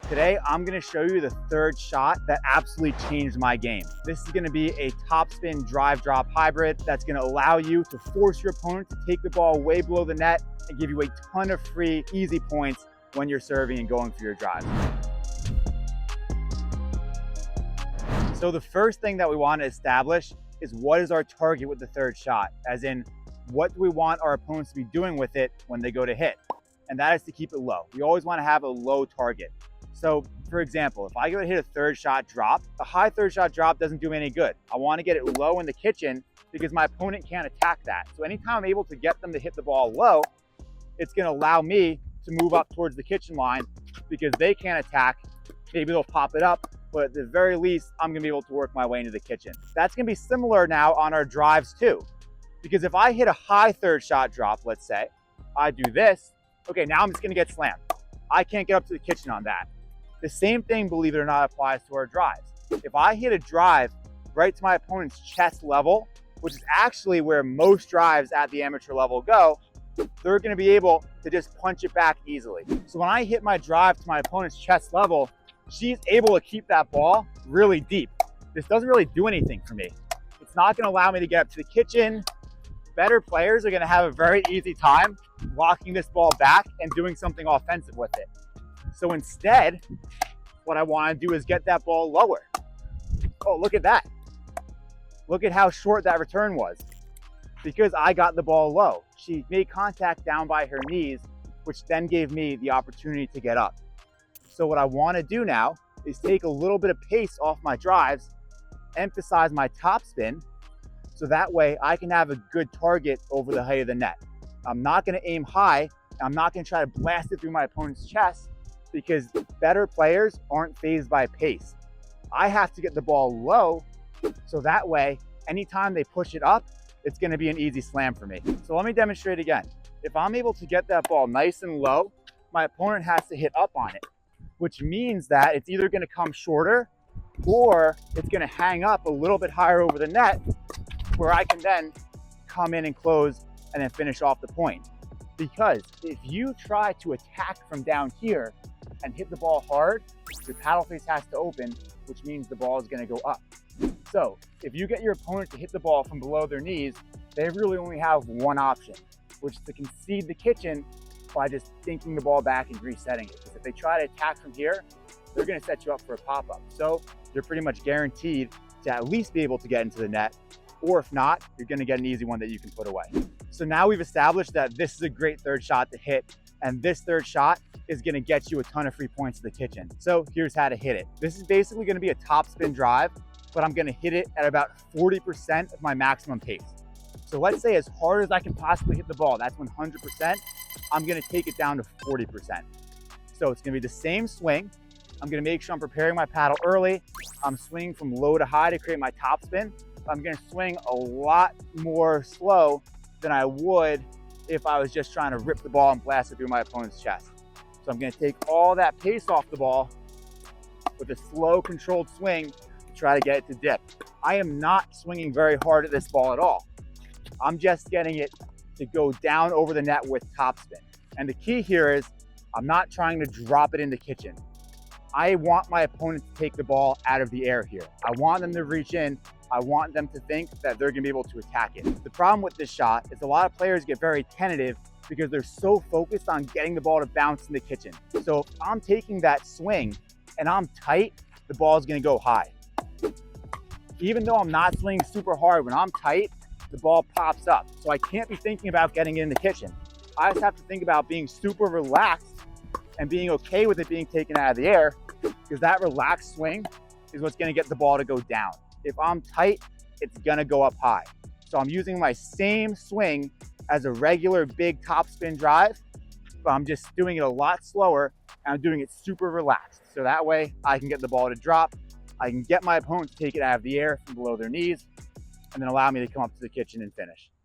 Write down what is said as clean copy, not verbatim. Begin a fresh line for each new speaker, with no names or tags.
Today, I'm gonna show you the third shot that absolutely changed my game. This is gonna be a topspin drive drop hybrid that's gonna allow you to force your opponent to take the ball way below the net and give you a ton of free, easy points when you're serving and going for your drive. So the first thing that we want to establish is what is our target with the third shot, as in what do we want our opponents to be doing with it when they go to hit? And that is to keep it low. We always want to have a low target. So for example, if I go to hit a third shot drop, a high third shot drop doesn't do me any good. I want to get it low in the kitchen because my opponent can't attack that. So anytime I'm able to get them to hit the ball low, it's going to allow me to move up towards the kitchen line because they can't attack. Maybe they'll pop it up, but at the very least, I'm gonna be able to work my way into the kitchen. That's gonna be similar now on our drives too. Because if I hit a high third shot drop, let's say, I do this, okay, now I'm just gonna get slammed. I can't get up to the kitchen on that. The same thing, believe it or not, applies to our drives. If I hit a drive right to my opponent's chest level, which is actually where most drives at the amateur level go, they're gonna be able to just punch it back easily. So when I hit my drive to my opponent's chest level, she's able to keep that ball really deep. This doesn't really do anything for me. It's not gonna allow me to get up to the kitchen. Better players are gonna have a very easy time walking this ball back and doing something offensive with it. So instead, what I wanna do is get that ball lower. Oh, look at that. Look at how short that return was. Because I got the ball low. She made contact down by her knees, which then gave me the opportunity to get up. So what I want to do now is take a little bit of pace off my drives, emphasize my topspin, so that way I can have a good target over the height of the net. I'm not going to aim high. I'm not going to try to blast it through my opponent's chest because better players aren't fazed by pace. I have to get the ball low, so that way, anytime they push it up, it's going to be an easy slam for me. So let me demonstrate again. If I'm able to get that ball nice and low, my opponent has to hit up on it, which means that it's either going to come shorter or it's going to hang up a little bit higher over the net where I can then come in and close and then finish off the point. Because if you try to attack from down here and hit the ball hard, your paddle face has to open, which means the ball is going to go up. So if you get your opponent to hit the ball from below their knees, they really only have one option, which is to concede the kitchen by just dinking the ball back and resetting it. Because if they try to attack from here, they're gonna set you up for a pop-up. So you're pretty much guaranteed to at least be able to get into the net, or if not, you're gonna get an easy one that you can put away. So now we've established that this is a great third shot to hit, and this third shot is gonna get you a ton of free points to the kitchen. So here's how to hit it. This is basically gonna be a topspin drive, but I'm gonna hit it at about 40% of my maximum pace. So let's say as hard as I can possibly hit the ball, that's 100%, I'm gonna take it down to 40%. So it's gonna be the same swing. I'm gonna make sure I'm preparing my paddle early. I'm swinging from low to high to create my topspin. I'm gonna swing a lot more slow than I would if I was just trying to rip the ball and blast it through my opponent's chest. So I'm gonna take all that pace off the ball with a slow, controlled swing to try to get it to dip. I am not swinging very hard at this ball at all. I'm just getting it to go down over the net with topspin. And the key here is I'm not trying to drop it in the kitchen. I want my opponent to take the ball out of the air here. I want them to reach in. I want them to think that they're gonna be able to attack it. The problem with this shot is a lot of players get very tentative because they're so focused on getting the ball to bounce in the kitchen. So if I'm taking that swing and I'm tight, the ball is gonna go high. Even though I'm not swinging super hard, when I'm tight, the ball pops up. So I can't be thinking about getting it in the kitchen. I just have to think about being super relaxed and being okay with it being taken out of the air, because that relaxed swing is what's gonna get the ball to go down. If I'm tight, it's gonna go up high. So I'm using my same swing as a regular big topspin drive, but I'm just doing it a lot slower and I'm doing it super relaxed. So that way I can get the ball to drop. I can get my opponent to take it out of the air from below their knees and then allow me to come up to the kitchen and finish.